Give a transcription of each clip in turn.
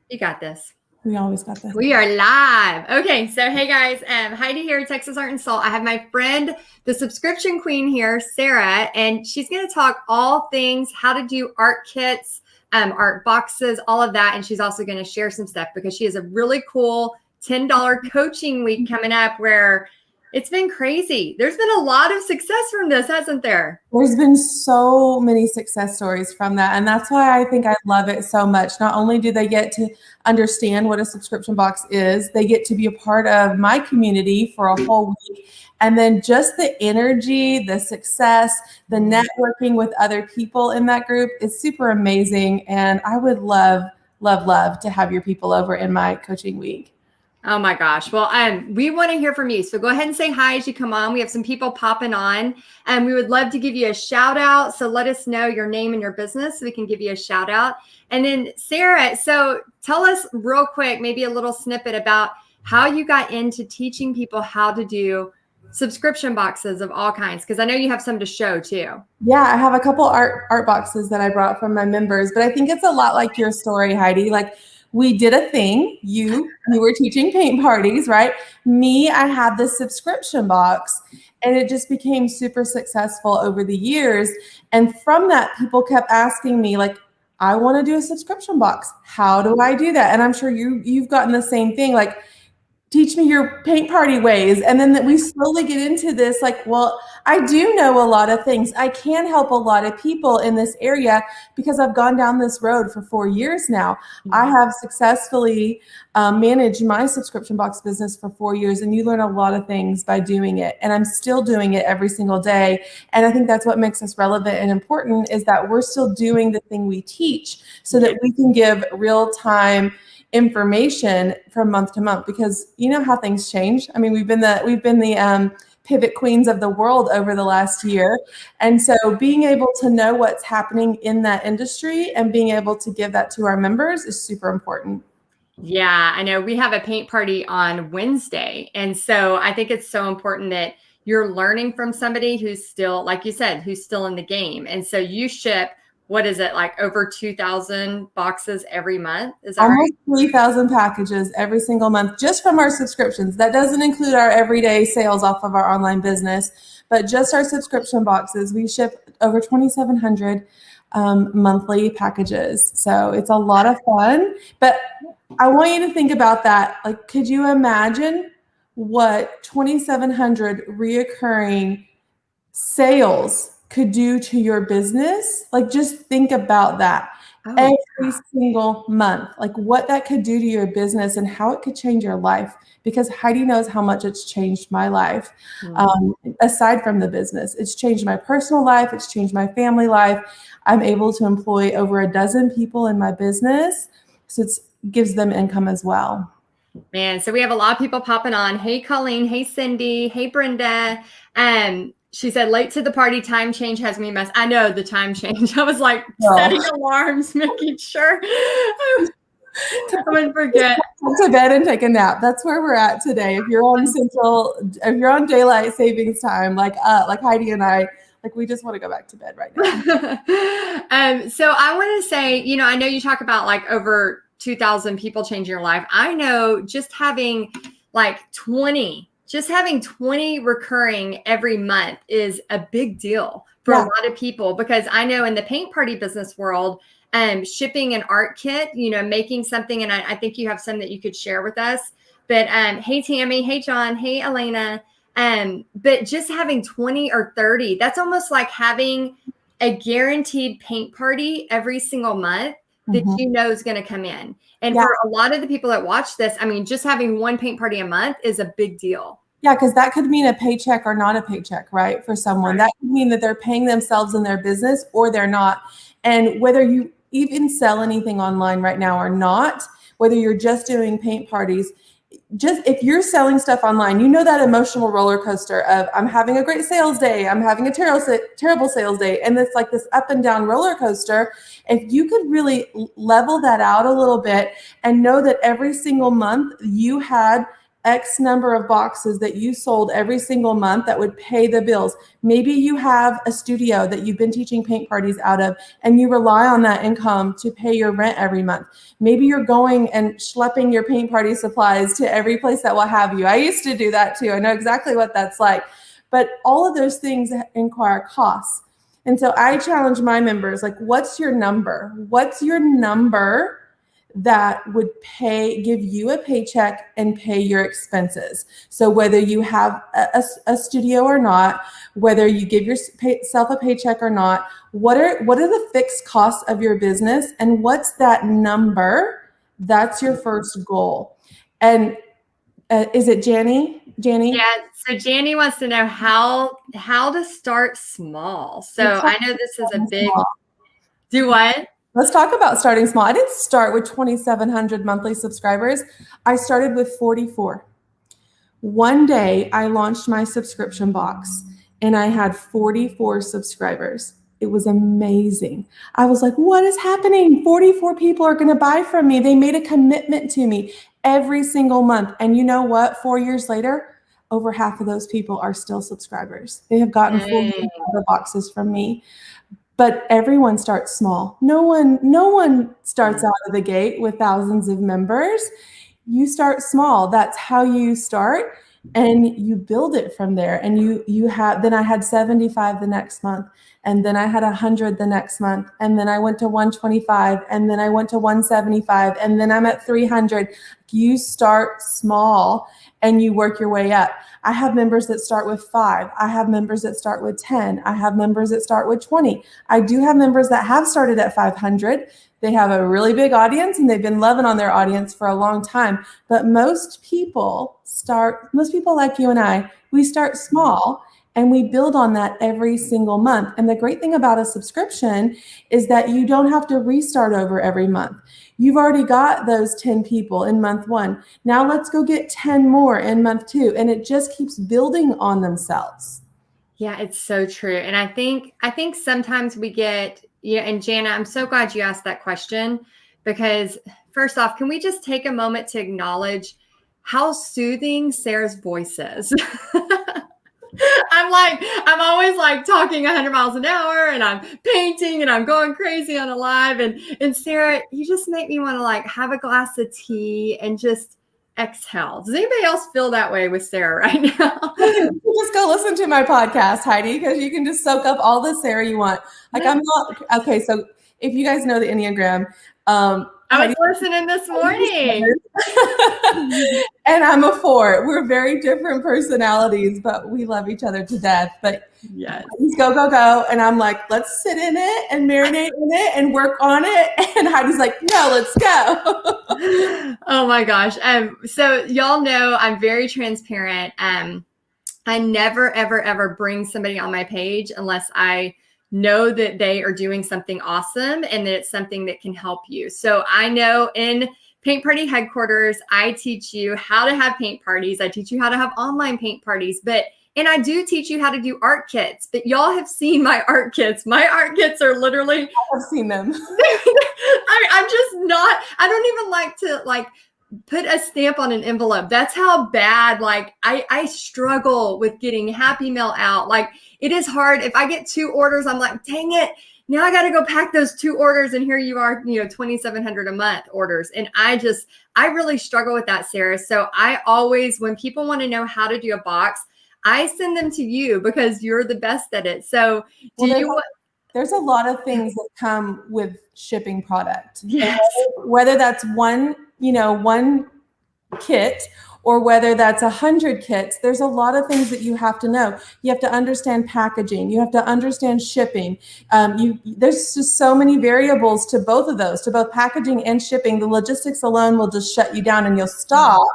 You got this. We always got this. We are live. Okay, so hey guys, Heidi here, Texas Art and Soul. I have my friend, the subscription queen here, Sarah, and she's going to talk all things how to do art kits, art boxes, all of that. And she's also going to share some stuff because she has a really cool $10 coaching week coming up where it's been crazy. There's been a lot of success from this, hasn't there? There's been so many success stories from that. And that's why I think I love it so much. Not only do they get to understand what a subscription box is, they get to be a part of my community for a whole week. And then just the energy, the success, the networking with other people in that group is super amazing. And I would love, love, love to have your people over in my coaching week. Oh my gosh. Well, we want to hear from you. So go ahead and say hi as you come on. We have some people popping on and we would love to give you a shout out. So let us know your name and your business so we can give you a shout out. And then Sarah, so tell us real quick, maybe a little snippet about how you got into teaching people how to do subscription boxes of all kinds. Cause I know you have some to show too. Yeah, I have a couple art boxes that I brought from my members, but I think it's a lot like your story, Heidi. Like, we did a thing. You were teaching paint parties, right? Me, I had this subscription box and it just became super successful over the years. And from that, people kept asking me like, I want to do a subscription box. How do I do that? And I'm sure you've gotten the same thing. Like, teach me your paint party ways. And then we slowly get into this, like, well, I do know a lot of things. I can help a lot of people in this area because I've gone down this road for 4 years now. I have successfully managed my subscription box business for 4 years, and you learn a lot of things by doing it. And I'm still doing it every single day. And I think that's what makes us relevant and important, is that we're still doing the thing we teach so that we can give real-time information from month to month, because you know how things change. I mean, we've been the pivot queens of the world over the last year. And so being able to know what's happening in that industry and being able to give that to our members is super important. Yeah, I know we have a paint party on Wednesday. And so I think it's so important that you're learning from somebody who's still, like you said, who's still in the game. And so you ship, what is it, like over 2,000 boxes every month? Is that almost right? 3,000 packages every single month, just from our subscriptions. That doesn't include our everyday sales off of our online business, but just our subscription boxes. We ship over 2,700 monthly packages. So it's a lot of fun. But I want you to think about that. Like, could you imagine what 2,700 reoccurring sales could do to your business? Like, just think about that. Every single month, like what that could do to your business and how it could change your life, because Heidi knows how much it's changed my life. Aside from the business, it's changed my personal life. It's changed my family life. I'm able to employ over a dozen people in my business. So it gives them income as well. Man, so we have a lot of people popping on. Hey, Colleen. Hey, Cindy. Hey, Brenda. She said, late to the party, time change has me messed. I know the time change. I was like setting alarms, making sure I wouldn't forget. Go to bed and take a nap. That's where we're at today. If you're on daylight savings time, like Heidi and I, like, we just want to go back to bed right now. So I want to say, you know, I know you talk about like over 2,000 people changing your life. I know just having like 20 recurring every month is a big deal for a lot of people, because I know in the paint party business world, shipping an art kit, you know, making something, and I think you have some that you could share with us. But hey, Tammy, hey, John, hey, Elena. But just having 20 or 30, that's almost like having a guaranteed paint party every single month that you know is going to come in. And for a lot of the people that watch this, I mean, just having one paint party a month is a big deal. Yeah, because that could mean a paycheck or not a paycheck, right? For someone, that could mean that they're paying themselves in their business or they're not. And whether you even sell anything online right now or not, whether you're just doing paint parties, just if you're selling stuff online, you know that emotional roller coaster of I'm having a great sales day, I'm having a terrible sales day, and it's like this up and down roller coaster. If you could really level that out a little bit and know that every single month you had X number of boxes that you sold every single month that would pay the bills. Maybe you have a studio that you've been teaching paint parties out of, and you rely on that income to pay your rent every month. Maybe you're going and schlepping your paint party supplies to every place that will have you. I used to do that too. I know exactly what that's like. But all of those things require costs. And so I challenge my members, like, what's your number? What's your number that would give you a paycheck and pay your expenses? So whether you have a studio or not, whether you give yourself a paycheck or not, what are the fixed costs of your business, and what's that number? That's your first goal. And is it Janny? Yeah. So Janny wants to know how to start small. So I know this is a big. Do what? Let's talk about starting small. I didn't start with 2,700 monthly subscribers. I started with 44. One day I launched my subscription box and I had 44 subscribers. It was amazing. I was like, what is happening? 44 people are going to buy from me. They made a commitment to me every single month. And you know what? 4 years later, over half of those people are still subscribers. They have gotten full boxes from me. But everyone starts small. No one starts out of the gate with thousands of members. You start small. That's how you start, and you build it from there. And then I had 75 the next month, and then I had 100 the next month, and then I went to 125, and then I went to 175, and then I'm at 300. You start small and you work your way up. I have members that start with 5. I have members that start with 10. I have members that start with 20. I do have members that have started at 500. They have a really big audience and they've been loving on their audience for a long time. But most people like you and I, we start small and we build on that every single month. And the great thing about a subscription is that you don't have to restart over every month. You've already got those 10 people in month 1. Now let's go get 10 more in month 2. And it just keeps building on themselves. Yeah, it's so true. And I think sometimes we get, and Jana, I'm so glad you asked that question, because first off, can we just take a moment to acknowledge how soothing Sarah's voice is? I'm always like talking 100 miles an hour and I'm painting and I'm going crazy on a live. And Sarah, you just make me want to like have a glass of tea and just exhale. Does anybody else feel that way with Sarah right now? Just go listen to my podcast, Heidi, because you can just soak up all the Sarah you want. Like okay. So if you guys know the Enneagram, I was listening this morning. And I'm a 4. We're very different personalities, but we love each other to death. But yes, go. And I'm like, let's sit in it and marinate in it and work on it. And Heidi's like, no, let's go. Oh my gosh. So y'all know I'm very transparent. I never, ever, ever bring somebody on my page unless I know that they are doing something awesome and that it's something that can help you. So I know in Paint Party Headquarters, I teach you how to have paint parties. I teach you how to have online paint parties, and I do teach you how to do art kits, but y'all have seen my art kits. My art kits are literally, I've seen them. I'm just not, I don't even like to put a stamp on an envelope. That's how bad, I struggle with getting Happy Mail out. Like, it is hard. If I get 2 orders, I'm like, dang it. Now I got to go pack those 2 orders. And here you are, 2,700 a month orders. And I really struggle with that, Sarah. So I always, when people want to know how to do a box, I send them to you because you're the best at it. So there's a lot of things that come with shipping product. Yes. Whether that's one kit or whether that's 100 kits, there's a lot of things that you have to know. You have to understand packaging. You have to understand shipping. There's just so many variables to both of those, to both packaging and shipping. The logistics alone will just shut you down and you'll stop.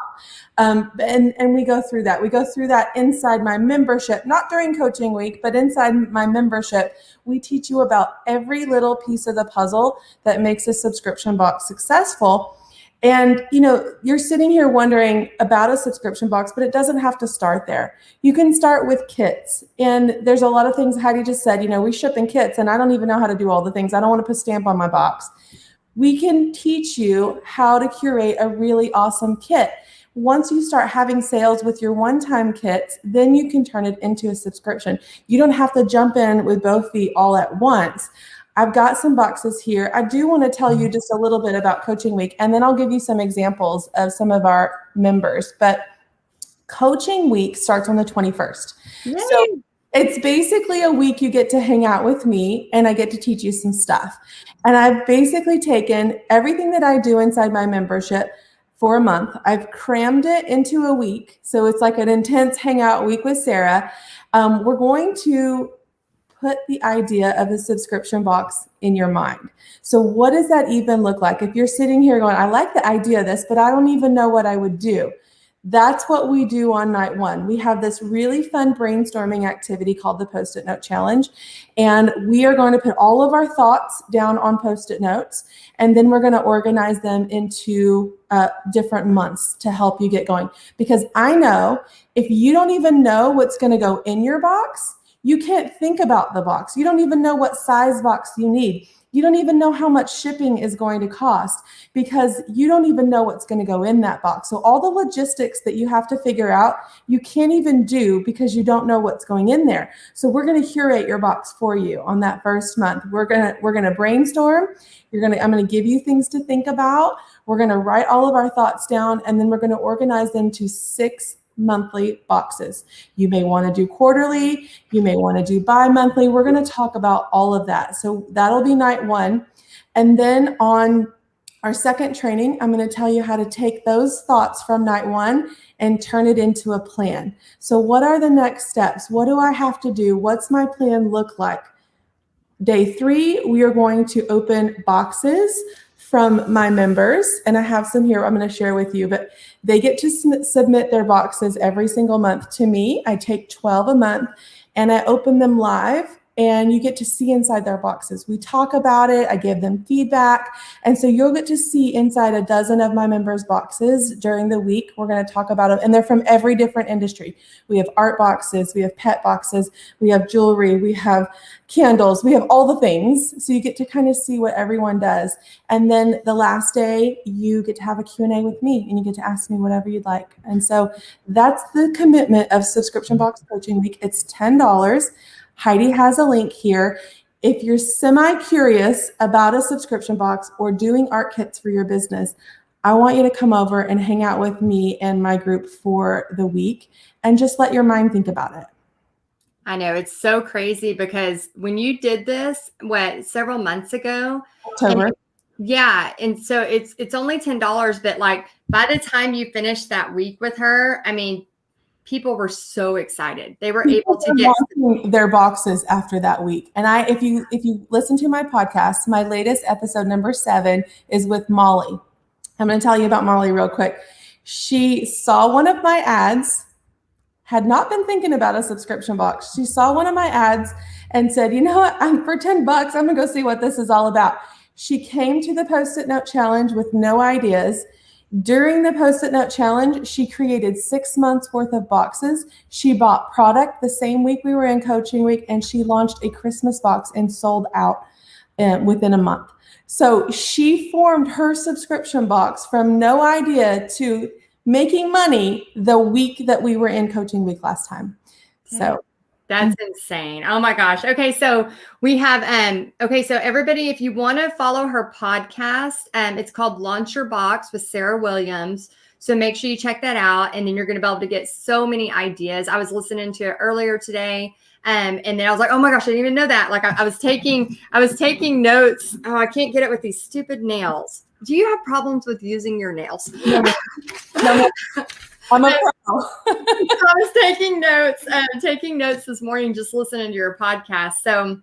And we go through that. We go through that inside my membership, not during coaching week, but inside my membership. We teach you about every little piece of the puzzle that makes a subscription box successful. And, you're sitting here wondering about a subscription box, but it doesn't have to start there. You can start with kits. And there's a lot of things Heidi just said, we ship in kits and I don't even know how to do all the things. I don't want to put a stamp on my box. We can teach you how to curate a really awesome kit. Once you start having sales with your one-time kits, then you can turn it into a subscription. You don't have to jump in with both feet all at once. I've got some boxes here. I do want to tell you just a little bit about Coaching Week, and then I'll give you some examples of some of our members. But Coaching Week starts on the 21st. Yay. So it's basically a week you get to hang out with me and I get to teach you some stuff. And I've basically taken everything that I do inside my membership for a month. I've crammed it into a week. So it's like an intense hangout week with Sarah. We're going to put the idea of a subscription box in your mind. So what does that even look like? If you're sitting here going, I like the idea of this, but I don't even know what I would do. That's what we do on night one. We have this really fun brainstorming activity called the Post-it Note Challenge. And we are going to put all of our thoughts down on Post-it notes. And then we're going to organize them into different months to help you get going. Because I know if you don't even know what's going to go in your box, you can't think about the box. You don't even know what size box you need. You don't even know how much shipping is going to cost because you don't even know what's going to go in that box. So all the logistics that you have to figure out, you can't even do because you don't know what's going in there. So we're going to curate your box for you on that first month. We're going to brainstorm. I'm going to give you things to think about. We're going to write all of our thoughts down, and then we're going to organize them to 6 monthly boxes. You may want to do quarterly. You may want to do bi-monthly. We're going to talk about all of that. So that'll be night one. And then on our second training, I'm going to tell you how to take those thoughts from night one and turn it into a plan. So what are the next steps? What do I have to do? What's my plan look like? Day 3, we are going to open boxes from my members, and I have some here I'm going to share with you, but they get to submit their boxes every single month to me. I take 12 a month and I open them live, and you get to see inside their boxes. We talk about it. I give them feedback. And so you'll get to see inside a dozen of my members' boxes during the week. We're going to talk about them. And they're from every different industry. We have art boxes. We have pet boxes. We have jewelry. We have candles. We have all the things. So you get to kind of see what everyone does. And then the last day, you get to have a Q&A with me, and you get to ask me whatever you'd like. And so that's the commitment of Subscription Box Coaching Week. It's $10. Heidi has a link here. If you're semi-curious about a subscription box or doing art kits for your business, I want you to come over and hang out with me and my group for the week and just let your mind think about it. I know, it's so crazy because when you did this, several months ago? October. And so it's only $10, but like by the time you finished that week with her, I mean, people were so excited. They were able to get their boxes after that week. And if you listen to my podcast, my latest episode, number 7, is with Molly. I'm going to tell you about Molly real quick. She saw one of my ads, had not been thinking about a subscription box. She saw one of my ads and said, you know what, for $10, I'm going to go see what this is all about. She came to the Post-it Note Challenge with no ideas. During the Post-it Note Challenge, she created 6 months worth of boxes. She bought product the same week we were in Coaching Week, and she launched a Christmas box and sold out within a month. So she formed her subscription box from no idea to making money the week that we were in Coaching Week last time. So that's insane. Oh my gosh. Okay. So we have, so everybody, if you want to follow her podcast, it's called Launch Your Box with Sarah Williams. So make sure you check that out. And then you're going to be able to get so many ideas. I was listening to it earlier today. And then I was like, oh my gosh, I didn't even know that. Like I was taking notes. Oh, I can't get it with these stupid nails. Do you have problems with using your nails? No. I'm a pro. I was taking notes this morning, just listening to your podcast. So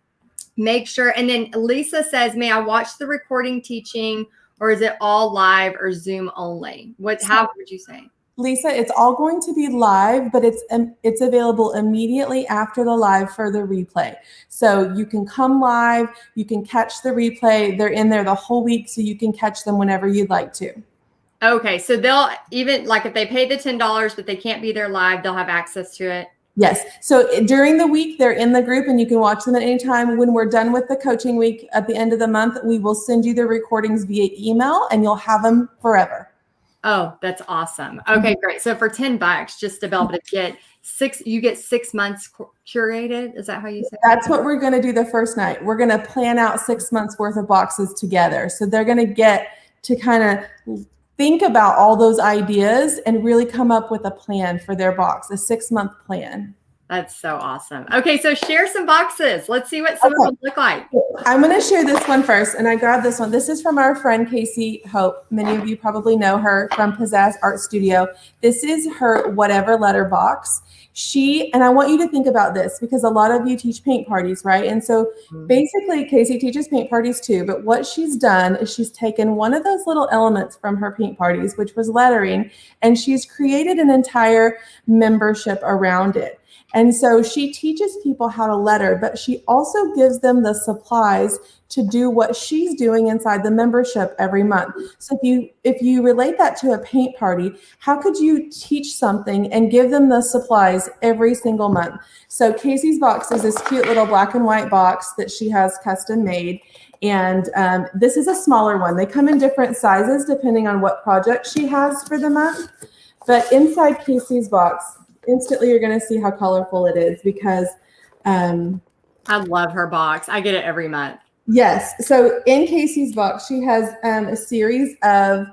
make sure. And then Lisa says, may I watch the recording teaching, or is it all live or Zoom only? How would you say? Lisa, it's all going to be live, but it's available immediately after the live for the replay. So you can come live, you can catch the replay. They're in there the whole week, so you can catch them whenever you'd like to. Okay, so they'll even, like if they pay the $10 but they can't be there live, they'll have access to it? Yes. So during the week, they're in the group and you can watch them at any time. When we're done with the Coaching Week at the end of the month, we will send you the recordings via email and you'll have them forever. Oh, that's awesome. Okay, great. So for $10, just to be able to get you get 6 months curated. Is that how you say it? That's what we're going to do the first night. We're going to plan out 6 months worth of boxes together. So they're going to get to kind of think about all those ideas and really come up with a plan for their box, a 6-month plan. That's so awesome. Okay, so share some boxes. Let's see what some of them look like. I'm going to share this one first, and I grabbed this one. This is from our friend Casey Hope. Many of you probably know her from Pizzazz Art Studio. This is her whatever letter box. And I want you to think about this because a lot of you teach paint parties, right? And so basically Casey teaches paint parties too, but what she's done is she's taken one of those little elements from her paint parties, which was lettering, and she's created an entire membership around it. And so she teaches people how to letter, but she also gives them the supplies to do what she's doing inside the membership every month. So if you relate that to a paint party, how could you teach something and give them the supplies every single month? So Casey's box is this cute little black and white box that she has custom made. And this is a smaller one. They come in different sizes depending on what project she has for the month. But inside Casey's box, instantly you're going to see how colorful it is because I love her box. I get it every month. Yes. So in Casey's box, she has a series of,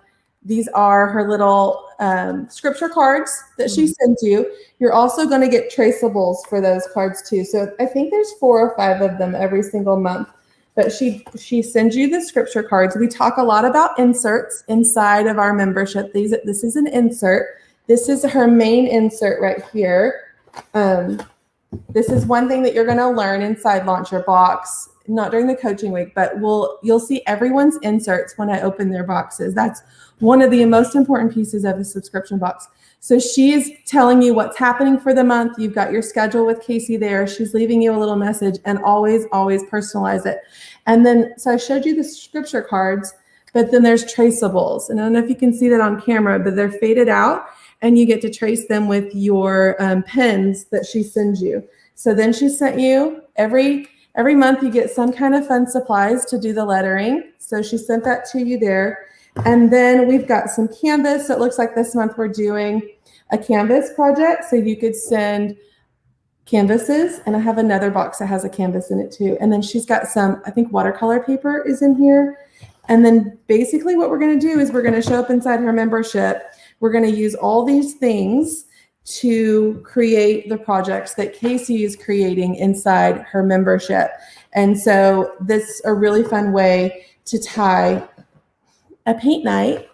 these are her little scripture cards that she sends you. You're also going to get traceables for those cards too. So I think there's 4 or 5 of them every single month. But she sends you the scripture cards. We talk a lot about inserts inside of our membership. This is an insert. This is her main insert right here. This is one thing that you're going to learn inside Launch Your Box, not during the coaching week, but you'll see everyone's inserts when I open their boxes. That's one of the most important pieces of a subscription box. So she is telling you what's happening for the month. You've got your schedule with Casey there. She's leaving you a little message, and always, always personalize it. And then, so I showed you the scripture cards, but then there's traceables. And I don't know if you can see that on camera, but they're faded out. And you get to trace them with your pens that she sends you. So then she sent you every month you get some kind of fun supplies to do the lettering. So she sent that to you there. And then we've got some canvas. So it looks like this month we're doing a canvas project. So you could send canvases, and I have another box that has a canvas in it too. And then she's got some, I think watercolor paper is in here. And then basically what we're going to do is we're going to show up inside her membership. We're going to use all these things to create the projects that Casey is creating inside her membership. And so this is a really fun way to tie a paint night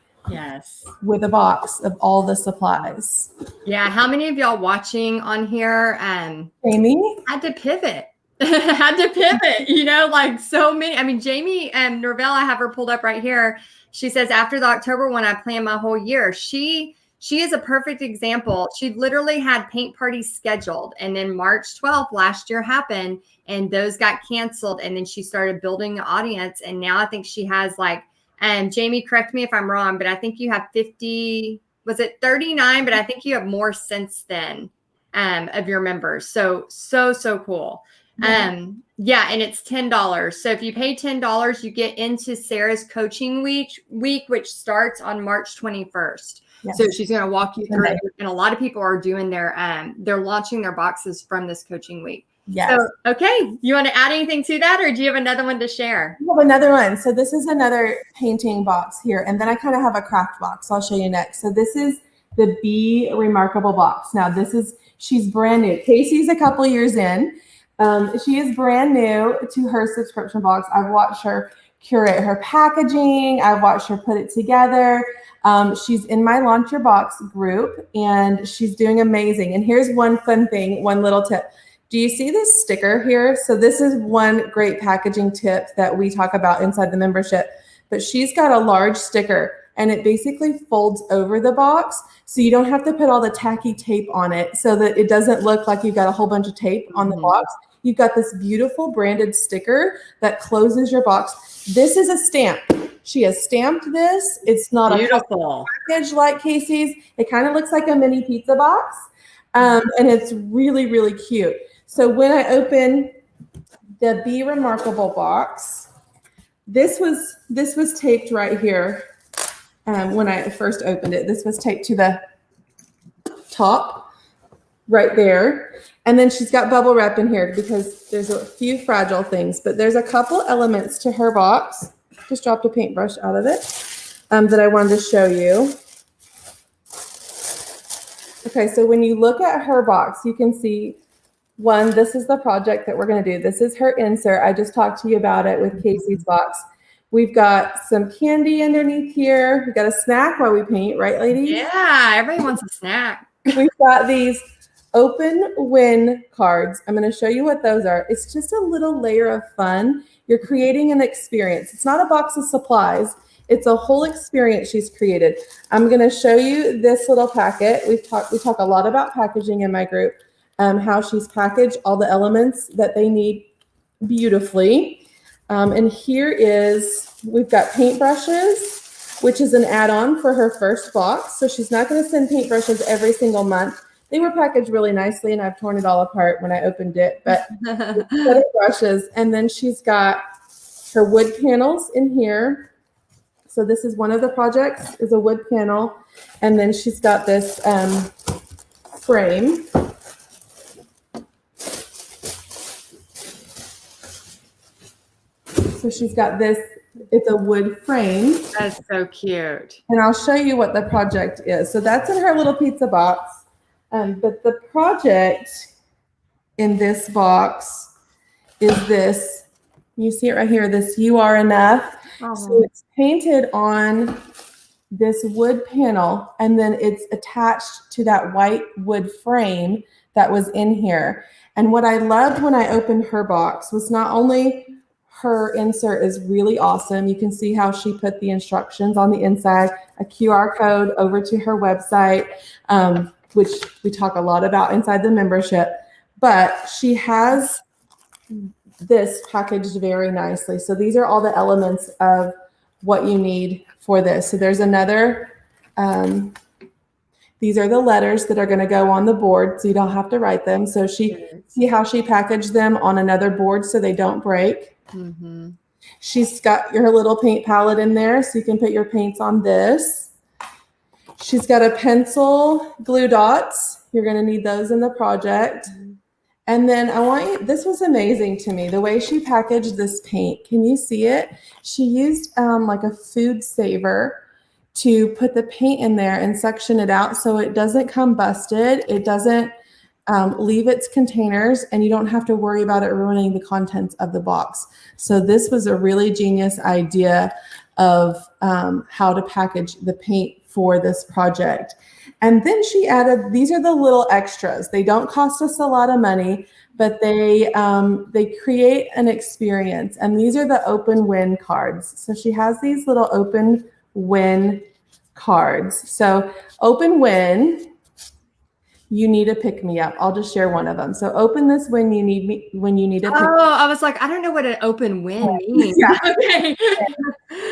with a box of all the supplies. Yeah. How many of y'all watching on here Amy had to pivot? Had to pivot, like so many. I mean, Jamie and Norvell, I have her pulled up right here. She says, after the October one, I planned my whole year. She is a perfect example. She literally had paint parties scheduled. And then March 12th last year happened and those got canceled. And then she started building the audience. And now I think she has Jamie, correct me if I'm wrong, but I think you have 50, was it 39? But I think you have more since then of your members. So cool. Yeah. And it's $10. So if you pay $10, you get into Sarah's coaching week, which starts on March 21st. Yes. So she's going to walk you through it. And a lot of people are doing they're launching their boxes from this coaching week. Yes. So, okay. You want to add anything to that, or do you have another one to share? I have another one. So this is another painting box here. And then I kind of have a craft box I'll show you next. So this is the Be Remarkable box. Now she's brand new. Casey's a couple years in. She is brand new to her subscription box. I've watched her curate her packaging. I've watched her put it together. She's in my Launch Your Box group, and she's doing amazing. And here's one fun thing, one little tip. Do you see this sticker here? So this is one great packaging tip that we talk about inside the membership. But she's got a large sticker, and it basically folds over the box. So you don't have to put all the tacky tape on it so that it doesn't look like you've got a whole bunch of tape on the box. You've got this beautiful branded sticker that closes your box. This is a stamp. She has stamped this. It's not beautiful a package like Casey's. It kind of looks like a mini pizza box. And it's really, really cute. So when I open the Be Remarkable box, this was taped right here when I first opened it. This was taped to the top right there. And then she's got bubble wrap in here because there's a few fragile things, but there's a couple elements to her box. Just dropped a paintbrush out of it that I wanted to show you. Okay, so when you look at her box, you can see one, this is the project that we're going to do. This is her insert. I just talked to you about it with Casey's box. We've got some candy underneath here. We've got a snack while we paint, right, ladies? Yeah, everybody wants a snack. We've got these open win cards. I'm going to show you what those are. It's just a little layer of fun. You're creating an experience. It's not a box of supplies. It's a whole experience she's created. I'm going to show you this little packet. We talk a lot about packaging in my group, how she's packaged all the elements that they need beautifully. And here is, we've got paintbrushes, which is an add-on for her first box. So she's not going to send paintbrushes every single month. They were packaged really nicely, and I've torn it all apart when I opened it, but set of brushes. And then she's got her wood panels in here. So this is one of the projects, is a wood panel. And then she's got this frame. So she's got this, it's a wood frame. That's so cute. And I'll show you what the project is. So that's in her little pizza box. But the project in this box is this. You see it right here, this "You Are Enough." So it's painted on this wood panel, and then it's attached to that white wood frame that was in here. And what I loved when I opened her box was not only her insert is really awesome. You can see how she put the instructions on the inside, a QR code over to her website, which we talk a lot about inside the membership, but she has this packaged very nicely. So these are all the elements of what you need for this. So there's another, these are the letters that are going to go on the board, so you don't have to write them. So see how she packaged them on another board so they don't break. Mm-hmm. She's got your little paint palette in there, so you can put your paints on this. She's got a pencil, glue dots. You're going to need those in the project. And then I want you, this was amazing to me, the way she packaged this paint. Can you see it? She used like a food saver to put the paint in there and section it out so it doesn't come busted. It doesn't leave its containers, and you don't have to worry about it ruining the contents of the box. So this was a really genius idea of how to package the paint for this project. And then she added, these are the little extras. They don't cost us a lot of money, but they create an experience. And these are the open win cards. So she has these little open win cards. So open win, you need a pick me up. I'll just share one of them. So open this when you need me, when you need a pick me up. Oh, I was like, I don't know what an open win means. Yeah. Okay.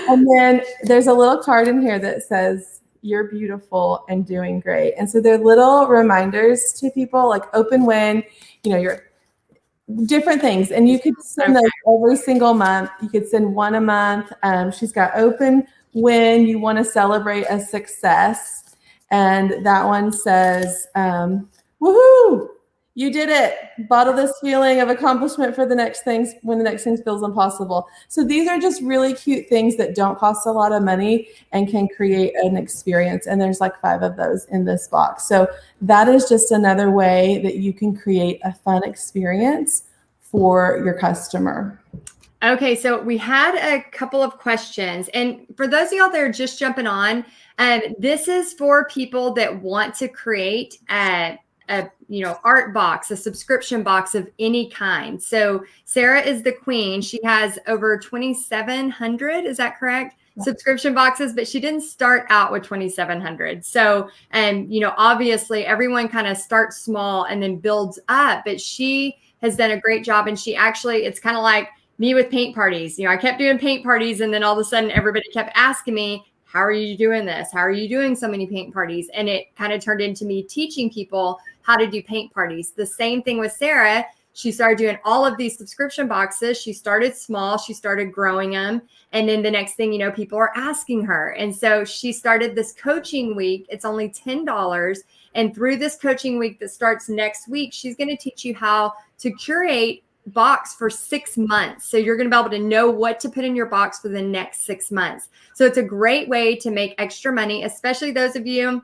And then there's a little card in here that says, "You're beautiful and doing great." And so they're little reminders to people, like open win, you're different things. And you could send those every single month. You could send one a month. She's got open win, you want to celebrate a success. And that one says, woohoo, you did it. Bottle this feeling of accomplishment for the next things when the next thing feels impossible. So these are just really cute things that don't cost a lot of money and can create an experience. And there's like 5 of those in this box. So that is just another way that you can create a fun experience for your customer. Okay, so we had a couple of questions. And for those of y'all that are just jumping on, this is for people that want to create a art box, a subscription box of any kind. So Sarah is the queen. She has over 2,700, is that correct? Yeah. Subscription boxes, but she didn't start out with 2,700. So, obviously everyone kind of starts small and then builds up, but she has done a great job. And she actually, it's kind of like me with paint parties. I kept doing paint parties, and then all of a sudden everybody kept asking me, how are you doing this? How are you doing so many paint parties? And it kind of turned into me teaching people how to do paint parties. The same thing with Sarah. she started doing all of these subscription boxes. She started small, she started growing them. And then the next thing you know, people are asking her. And so she started this coaching week. It's only $10. And through this coaching week that starts next week, she's going to teach you how to curate box for 6 months. So you're going to be able to know what to put in your box for the next 6 months. So it's a great way to make extra money, especially those of you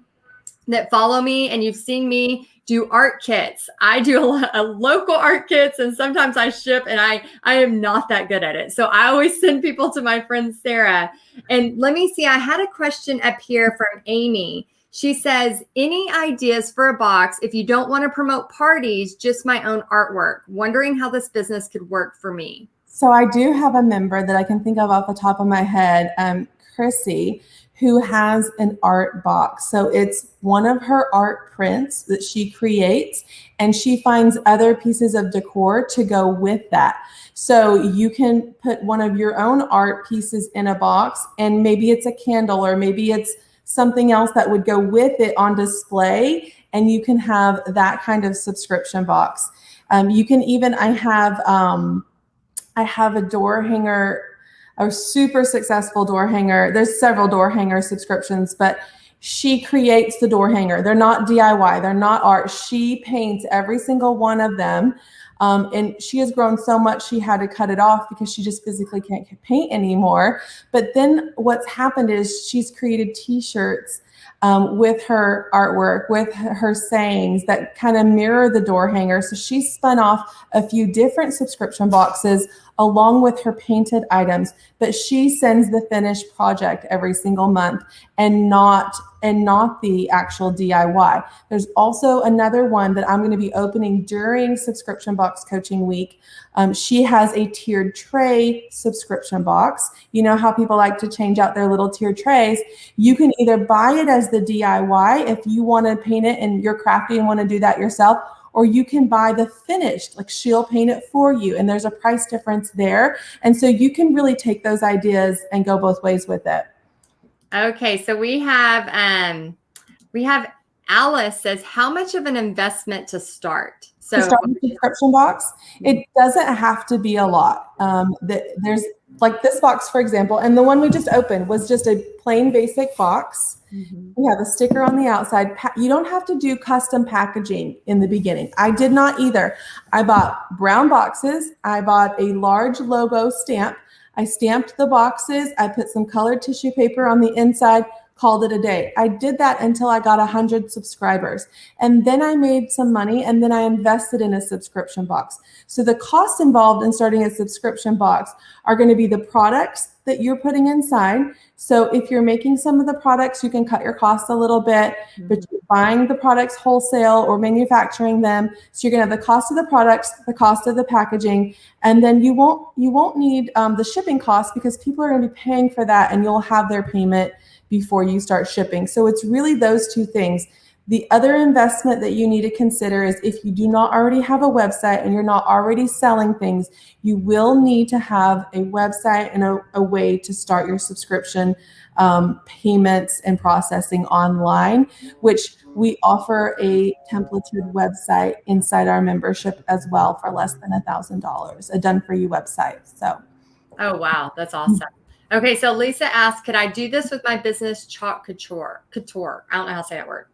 that follow me and you've seen me do art kits. I do a lot of local art kits, and sometimes I ship, and I am not that good at it. So I always send people to my friend Sarah. And let me see, I had a question up here from Amy. She says, any ideas for a box if you don't want to promote parties, just my own artwork? Wondering how this business could work for me. So I do have a member that I can think of off the top of my head, Chrissy, who has an art box. So it's one of her art prints that she creates, and she finds other pieces of decor to go with that. So you can put one of your own art pieces in a box, and maybe it's a candle, or maybe it's something else that would go with it on display, and you can have that kind of subscription box. You can even, I have a door hanger, a super successful door hanger. There's several door hanger subscriptions, but she creates the door hanger. They're not DIY. They're not art. She paints every single one of them. And she has grown so much, she had to cut it off because she just physically can't paint anymore. But then what's happened is she's created t-shirts with her artwork, with her sayings that kind of mirror the door hanger. So she spun off a few different subscription boxes along with her painted items, but she sends the finished project every single month and not the actual DIY. There's also another one that I'm going to be opening during subscription box coaching week. She has a tiered tray subscription box. You know how people like to change out their little tiered trays. You can either buy it as the DIY if you want to paint it and you're crafty and want to do that yourself, or you can buy the finished, like she'll paint it for you, and there's a price difference there. And so you can really take those ideas and go both ways with it. Okay, so we have Alice says, how much of an investment to start? So to start a subscription box, it doesn't have to be a lot. There's like this box, for example, and the one we just opened was just a plain basic box. Mm-hmm. We have a sticker on the outside. You don't have to do custom packaging in the beginning. I did not either. I bought brown boxes. I bought a large logo stamp. I stamped the boxes. I put some colored tissue paper on the inside, called it a day. I did that until I got 100 subscribers. And then I made some money, and then I invested in a subscription box. So the costs involved in starting a subscription box are going to be the products that you're putting inside. So if you're making some of the products, you can cut your costs a little bit, but you're buying the products wholesale or manufacturing them. So you're going to have the cost of the products, the cost of the packaging, and then you won't need the shipping costs, because people are going to be paying for that, and you'll have their payment before you start shipping. So it's really those two things. The other investment that you need to consider is if you do not already have a website and you're not already selling things, you will need to have a website and a way to start your subscription payments and processing online, which we offer a templated website inside our membership as well for less than $1,000, a done-for-you website. So, oh wow, that's awesome. Okay, so Lisa asked, could I do this with my business, Chalk Couture? Couture. I don't know how to say that word.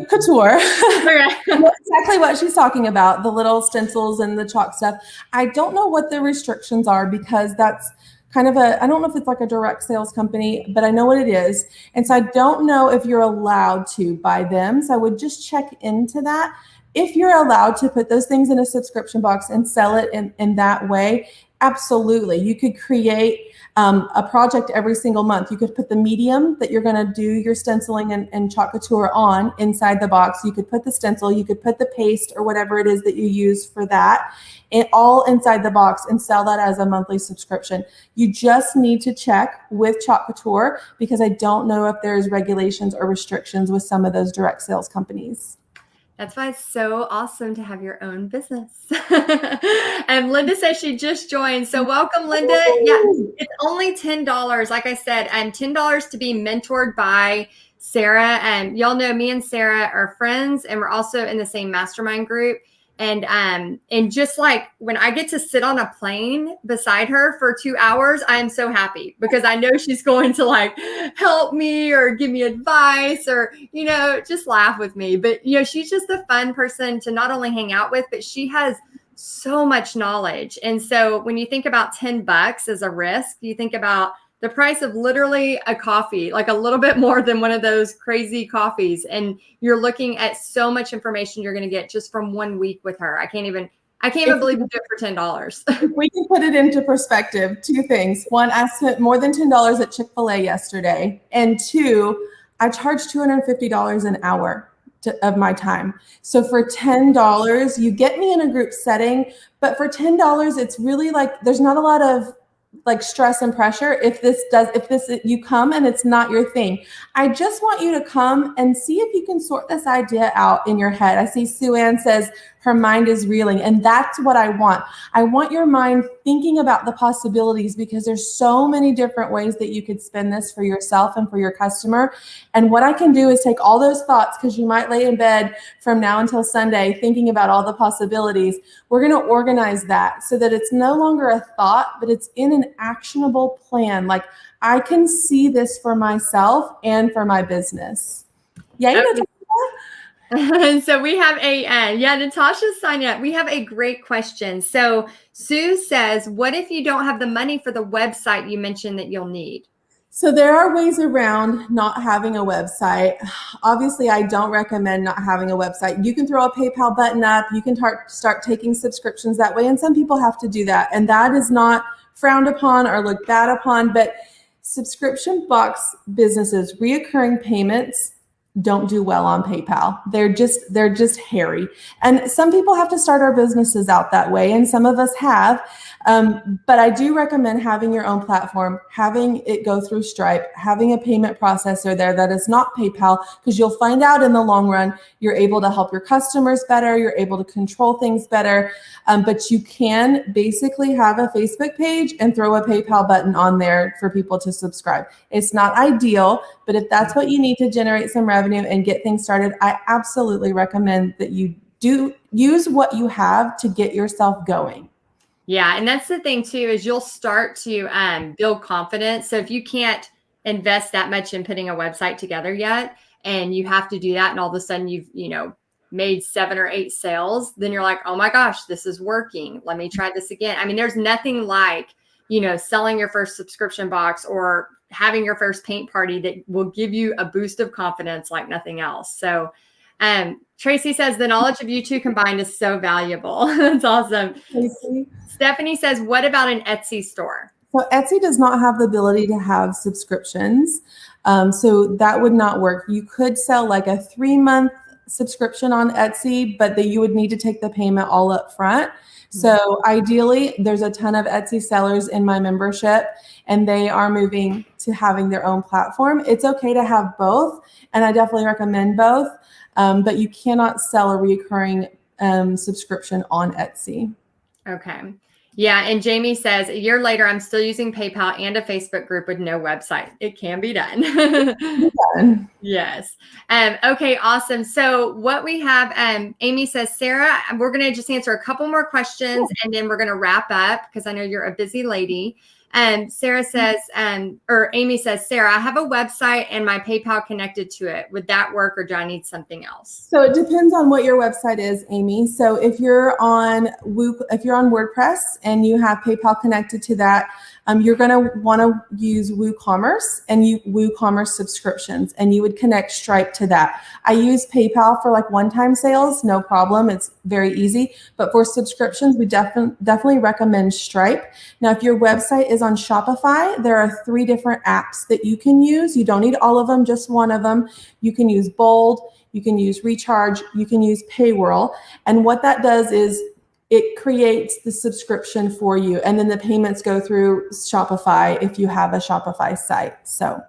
Couture. That's exactly what she's talking about, the little stencils and the chalk stuff. I don't know what the restrictions are, because that's kind of I don't know if it's like a direct sales company, but I know what it is. And so I don't know if you're allowed to buy them. So I would just check into that. If you're allowed to put those things in a subscription box and sell it in that way, absolutely. You could create a project every single month. You could put the medium that you're going to do your stenciling and chalk couture on inside the box. You could put the stencil, you could put the paste or whatever it is that you use for that, and all inside the box, and sell that as a monthly subscription. You just need to check with Chalk Couture, because I don't know if there's regulations or restrictions with some of those direct sales companies. That's why it's so awesome to have your own business. And Linda says she just joined. So welcome, Linda. Yeah, it's only $10. Like I said, and $10 to be mentored by Sarah. And y'all know me and Sarah are friends, and we're also in the same mastermind group. And just like when I get to sit on a plane beside her for 2 hours, I am so happy because I know she's going to like help me or give me advice or, just laugh with me. But, she's just a fun person to not only hang out with, but she has so much knowledge. And so when you think about $10 as a risk, you think about the price of literally a coffee, like a little bit more than one of those crazy coffees. And you're looking at so much information you're going to get just from 1 week with her. I can't even believe you did it for $10. We can put it into perspective. 2 things. 1, I spent more than $10 at Chick-fil-A yesterday. And 2, I charge $250 an hour of my time. So for $10, you get me in a group setting, but for $10, it's really like, there's not a lot of like stress and pressure if you come and it's not your thing. I just want you to come and see if you can sort this idea out in your head. I see Sue Ann says her mind is reeling, and that's what I want. I want your mind thinking about the possibilities because there's so many different ways that you could spin this for yourself and for your customer. And what I can do is take all those thoughts, because you might lay in bed from now until Sunday thinking about all the possibilities. We're going to organize that so that it's no longer a thought, but it's in an actionable plan. Like, I can see this for myself and for my business. Yay, Natasha? So we have Natasha's signing up. We have a great question. So Sue says, what if you don't have the money for the website you mentioned that you'll need? So there are ways around not having a website. Obviously, I don't recommend not having a website. You can throw a PayPal button up. You can start taking subscriptions that way. And some people have to do that. And that is not frowned upon or looked bad upon. But subscription box businesses, reoccurring payments, don't do well on PayPal. They're just hairy. And some people have to start our businesses out that way, and some of us have. But I do recommend having your own platform, having it go through Stripe, having a payment processor there that is not PayPal, because you'll find out in the long run, you're able to help your customers better, you're able to control things better. But you can basically have a Facebook page and throw a PayPal button on there for people to subscribe. It's not ideal, but if that's what you need to generate some revenue and get things started, I absolutely recommend that you do use what you have to get yourself going. Yeah. And that's the thing too, is you'll start to build confidence. So if you can't invest that much in putting a website together yet, and you have to do that, and all of a sudden you've, made 7 or 8 sales, then you're like, oh my gosh, this is working. Let me try this again. I mean, there's nothing like, selling your first subscription box or having your first paint party that will give you a boost of confidence like nothing else. So Tracy says the knowledge of you two combined is so valuable. That's awesome. Tracy. Stephanie says, what about an Etsy store? So Etsy does not have the ability to have subscriptions. So that would not work. You could sell like a 3-month subscription on Etsy, but you would need to take the payment all up front. So ideally, there's a ton of Etsy sellers in my membership, and they are moving to having their own platform. It's okay to have both, and I definitely recommend both, but you cannot sell a recurring subscription on Etsy. Okay. Yeah. And Jamie says, a year later, I'm still using PayPal and a Facebook group with no website. It can be done. Yes. Okay. Awesome. So what we have, Amy says, Sarah, we're going to just answer a couple more questions and then we're going to wrap up because I know you're a busy lady. Sarah says, or Amy says, Sarah, I have a website and my PayPal connected to it. Would that work or do I need something else? So it depends on what your website is, Amy. So if you're on WordPress and you have PayPal connected to that, you're going to want to use WooCommerce and WooCommerce subscriptions, and you would connect Stripe to that. I use PayPal for like one-time sales, no problem. It's very easy. But for subscriptions, we definitely recommend Stripe. Now, if your website is on Shopify, there are 3 different apps that you can use. You don't need all of them, just one of them. You can use Bold, you can use Recharge, you can use Paywhirl. And what that does is it creates the subscription for you. And then the payments go through Shopify if you have a Shopify site. So.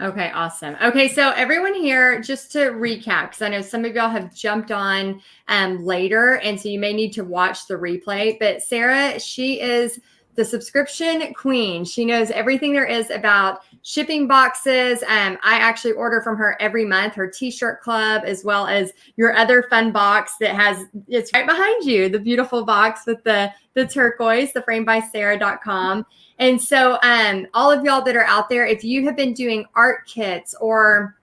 Okay, awesome. Okay, so everyone here, just to recap, because I know some of y'all have jumped on later, and so you may need to watch the replay. But Sarah, she is the subscription queen. She knows everything there is about shipping boxes. I actually order from her every month, her t-shirt club, as well as your other fun box that has, it's right behind you, the beautiful box with the turquoise, the framebysarah.com. And so all of y'all that are out there, if you have been doing art kits or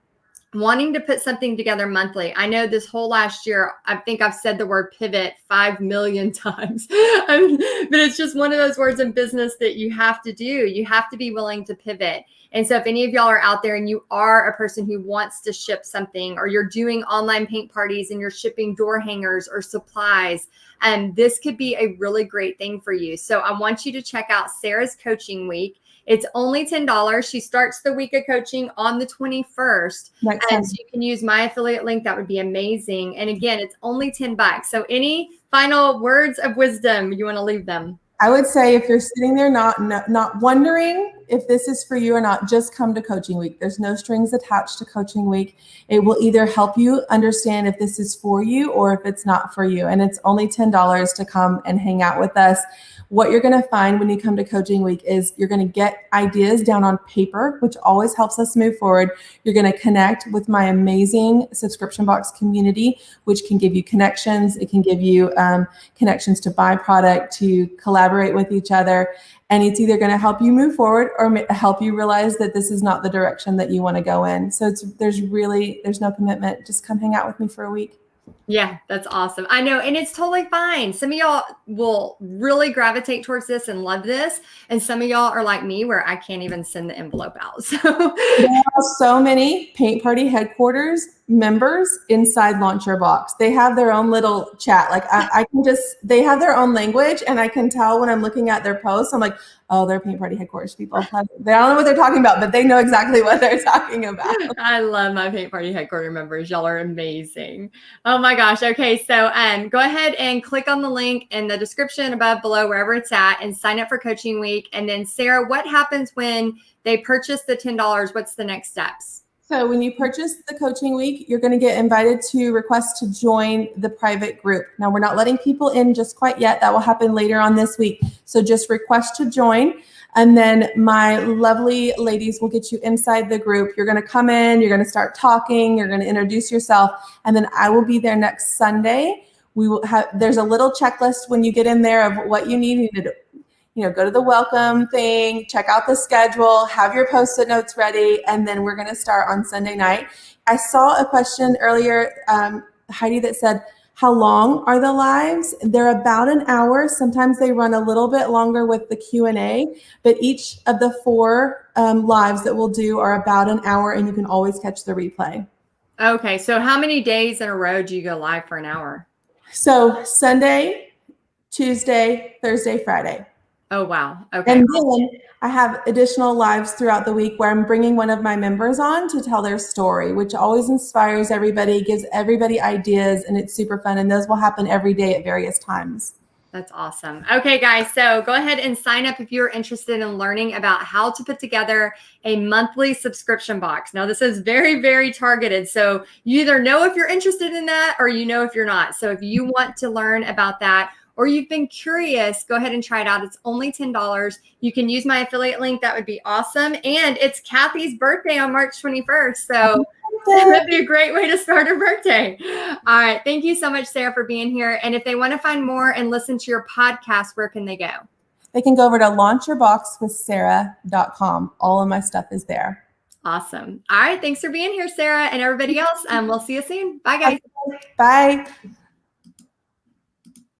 wanting to put something together monthly. I know this whole last year, I think I've said the word pivot 5 million times, but it's just one of those words in business that you have to do. You have to be willing to pivot. And so if any of y'all are out there and you are a person who wants to ship something, or you're doing online paint parties and you're shipping door hangers or supplies, this could be a really great thing for you. So I want you to check out Sarah's coaching week. It's only $10. She starts the week of coaching on the 21st. And so you can use my affiliate link. That would be amazing. And again, it's only $10. So any final words of wisdom you want to leave them? I would say if you're sitting there not wondering if this is for you or not, just come to coaching week. There's no strings attached to coaching week. It will either help you understand if this is for you or if it's not for you. And it's only $10 to come and hang out with us. What you're going to find when you come to coaching week is you're going to get ideas down on paper, which always helps us move forward. You're going to connect with my amazing subscription box community, which can give you connections. It can give you connections to buy product, to collaborate with each other. And it's either going to help you move forward or help you realize that this is not the direction that you want to go in. So there's no commitment. Just come hang out with me for a week. Yeah, that's awesome. I know. And it's totally fine. Some of y'all will really gravitate towards this and love this. And some of y'all are like me, where I can't even send the envelope out. So there are so many Paint Party headquarters members inside Launch Your Box. They have their own little chat. Like I can they have their own language, and I can tell when I'm looking at their posts, I'm like, oh, they're Paint Party headquarters people. They don't know what they're talking about, but they know exactly what they're talking about. I love my Paint Party headquarters members. Y'all are amazing. Oh my gosh. Okay. So go ahead and click on the link in the description above, below, wherever it's at, and sign up for coaching week. And then Sarah, what happens when they purchase the $10? What's the next steps? So when you purchase the coaching week, you're going to get invited to request to join the private group. Now, we're not letting people in just quite yet. That will happen later on this week. So just request to join. And then my lovely ladies will get you inside the group. You're going to come in, you're going to start talking, you're going to introduce yourself. And then I will be there next Sunday. We will there's a little checklist when you get in there of what you need. You know, go to the welcome thing, check out the schedule, have your Post-it notes ready, and then we're going to start on Sunday night. I saw a question earlier, Heidi, that said, how long are the lives? They're about an hour. Sometimes they run a little bit longer with the Q&A, but each of the 4 lives that we'll do are about an hour, and you can always catch the replay. Okay, so how many days in a row do you go live for an hour? So Sunday, Tuesday, Thursday, Friday. Oh, wow. Okay. And then I have additional lives throughout the week where I'm bringing one of my members on to tell their story, which always inspires everybody, gives everybody ideas, and it's super fun. And those will happen every day at various times. That's awesome. Okay, guys, so go ahead and sign up if you're interested in learning about how to put together a monthly subscription box. Now, this is very, very targeted. So you either know if you're interested in that or you know if you're not. So if you want to learn about that, or you've been curious, go ahead and try it out. It's only $10. You can use my affiliate link. That would be awesome. And it's Kathy's birthday on March 21st. So that would be a great way to start her birthday. All right. Thank you so much, Sarah, for being here. And if they want to find more and listen to your podcast, where can they go? They can go over to launchyourboxwithsarah.com. All of my stuff is there. Awesome. All right. Thanks for being here, Sarah, and everybody else. We'll see you soon. Bye, guys. Bye.